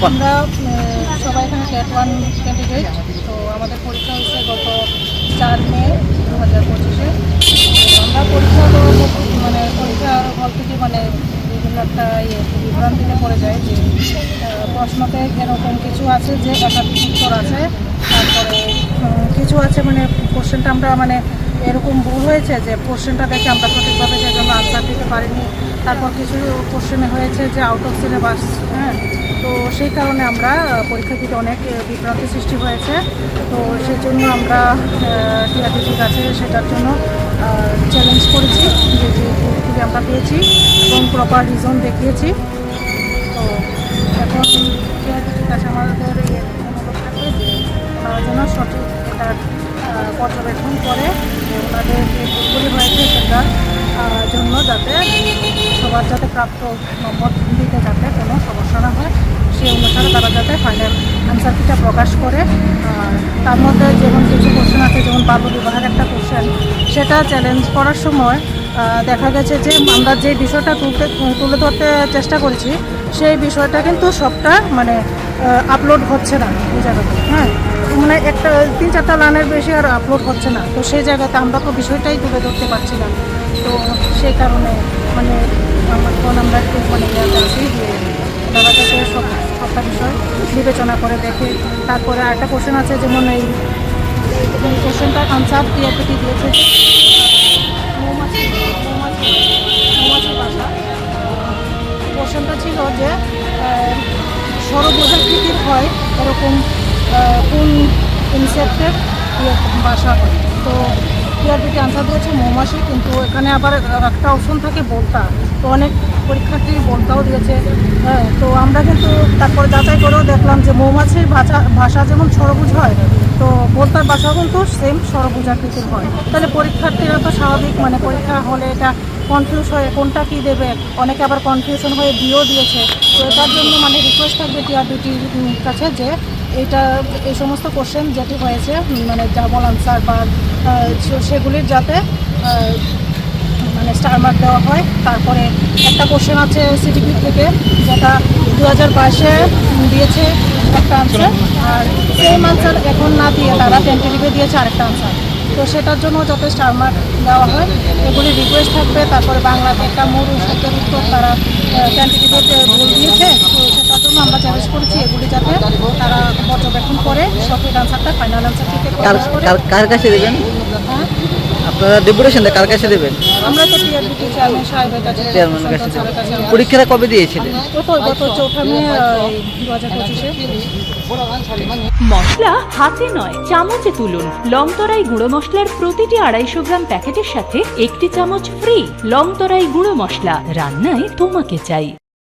আমরা সবাই এখানে ক্যাট 1 ক্যান্ডিডেট। তো আমাদের পরীক্ষা হয়েছে গত 4 মে 2025-এ। আমরা পরীক্ষা পরীক্ষা হল থেকে বিভিন্ন একটা বিভ্রান্তিতে পড়ে যায় যে প্রশ্নতে এরকম কিছু আছে যে একাধিক উত্তর আছে, তারপরে কিছু আছে কোশ্চেনটা আমরা এরকম ভুল হয়েছে যে কোশ্চেনটা দেখে আমরা সঠিকভাবে সেজন্য আনসার দিতে পারিনি। তারপর কিছু কোশ্চেনে হয়েছে যে আউট অফ সিলেবাস, তো সেই কারণে আমরা পরীক্ষা দিতে অনেক বিভ্রান্তি সৃষ্টি হয়েছে। তো সেই জন্য আমরা টিআরটিটির কাছে সেটার জন্য চ্যালেঞ্জ করেছি, যে ভুলগুলি আমরা পেয়েছি এবং প্রপার রিজন দেখিয়েছি। তো এখন টিআরটিটির কাছে আমাদের অনুরোধ থাকবে যে ওনারা যেন সঠিক এটার পর্যবেক্ষণ করে যে ওনাদের যে ভুলগুলি হয়েছে সেটার জন্য যাতে সবার যাতে প্রাপ্ত নম্বর দিতে যাতে কোনো সমস্যা না হয়, সেই অনুসারে তারা যাতে ফাইনাল আনসার কিটা প্রকাশ করে। তার মধ্যে যেমন কিছু কোশ্চেন আছে, যেমন বাল্য বিবাহের একটা কোশ্চেন, সেটা চ্যালেঞ্জ করার সময় দেখা গেছে যে আমরা যে বিষয়টা তুলে ধরতে চেষ্টা করেছি সেই বিষয়টা কিন্তু সবটা আপলোড হচ্ছে না এই জায়গাতে। একটা 3-4টা লাইনের বেশি আর আপলোড হচ্ছে না। তো সেই জায়গাতে আমরা তো বিষয়টাই তুলে ধরতে পারছি না। তো সেই কারণে এখন আমরা একটু ইয়াতে আছি যে তারা যাতে সবটা বিষয় বিবেচনা করে দেখে। তারপরে আরেকটা কোশ্চেন আছে, যেমন এই কোশ্চেনটার আনসার টিআরটিটি দিয়েছে মৌমাছি ভাষা। কোশ্চেনটা ছিল যে ষড়ভুজাকৃতির হয় এরকম কোন ইনসেক্টের বাসা হয়। তো টিআরটিটি আনসার দিয়েছে মৌমাছি, কিন্তু এখানে আবার একটা অপশন থাকে বলতা। তো অনেক পরীক্ষার্থী বলতাও দিয়েছে। তো আমরা কিন্তু তারপরে যাচাই করেও দেখলাম যে মৌমাছির ভাষা যেমন ষড়ভুজ হয়, তো বলতার ভাষাও কিন্তু সেম ষড়ভুজাকৃতির হয়। তাহলে পরীক্ষার্থীরা তো স্বাভাবিক পরীক্ষা হলে এটা কনফিউজ হয়ে কোনটা কী দেবে, অনেকে আবার কনফিউশন হয়ে দিয়েও দিয়েছে। তো এটার জন্য রিকোয়েস্ট থাকবে টিআরটিটির কাছে যে এই সমস্ত কোশ্চেন যেটি হয়েছে ডাবল আনসার বা সেগুলির যাতে স্টার মার্ক দেওয়া হয়। তারপরে একটা কোশ্চেন আছে সিটিপি থেকে, যেটা 2022-এ দিয়েছে একটা আনসার, আর সেম আনসার এখন না দিয়ে তারা টেন্টেটিভে দিয়েছে আরেকটা আনসার। তো সেটার জন্য যাতে স্টার মার্ক দেওয়া হয় এগুলি রিকোয়েস্ট থাকবে। তারপরে বাংলাতে একটা মূল শব্দের উত্তর তারা টেন্টেটিভে ভুল দিয়েছে, তো সেটার জন্য আমরা চ্যালেঞ্জ করেছি এগুলি যাতে তারা পর্যবেক্ষণ করে সঠিক আনসারটা ফাইনাল আনসার থেকে কার কাছে দেবেন? আপনারা ডেপুটেশনটা কার কাছে দেবেন? আমরা তো টিআরটিটি চেয়ারম্যান সাহেবের কাছে। পরীক্ষাটা কবে দিয়েছিলেন? গত 4 মে 2025-এ। মশলা হাতে নয় চামচে তুলুন। লংতরাই গুঁড়ো মশলার প্রতিটি 250 গ্রাম প্যাকেটের সাথে 1টি চামচ ফ্রি। লংতরাই গুঁড়ো মশলা, রান্নায় তোমাকে চাই।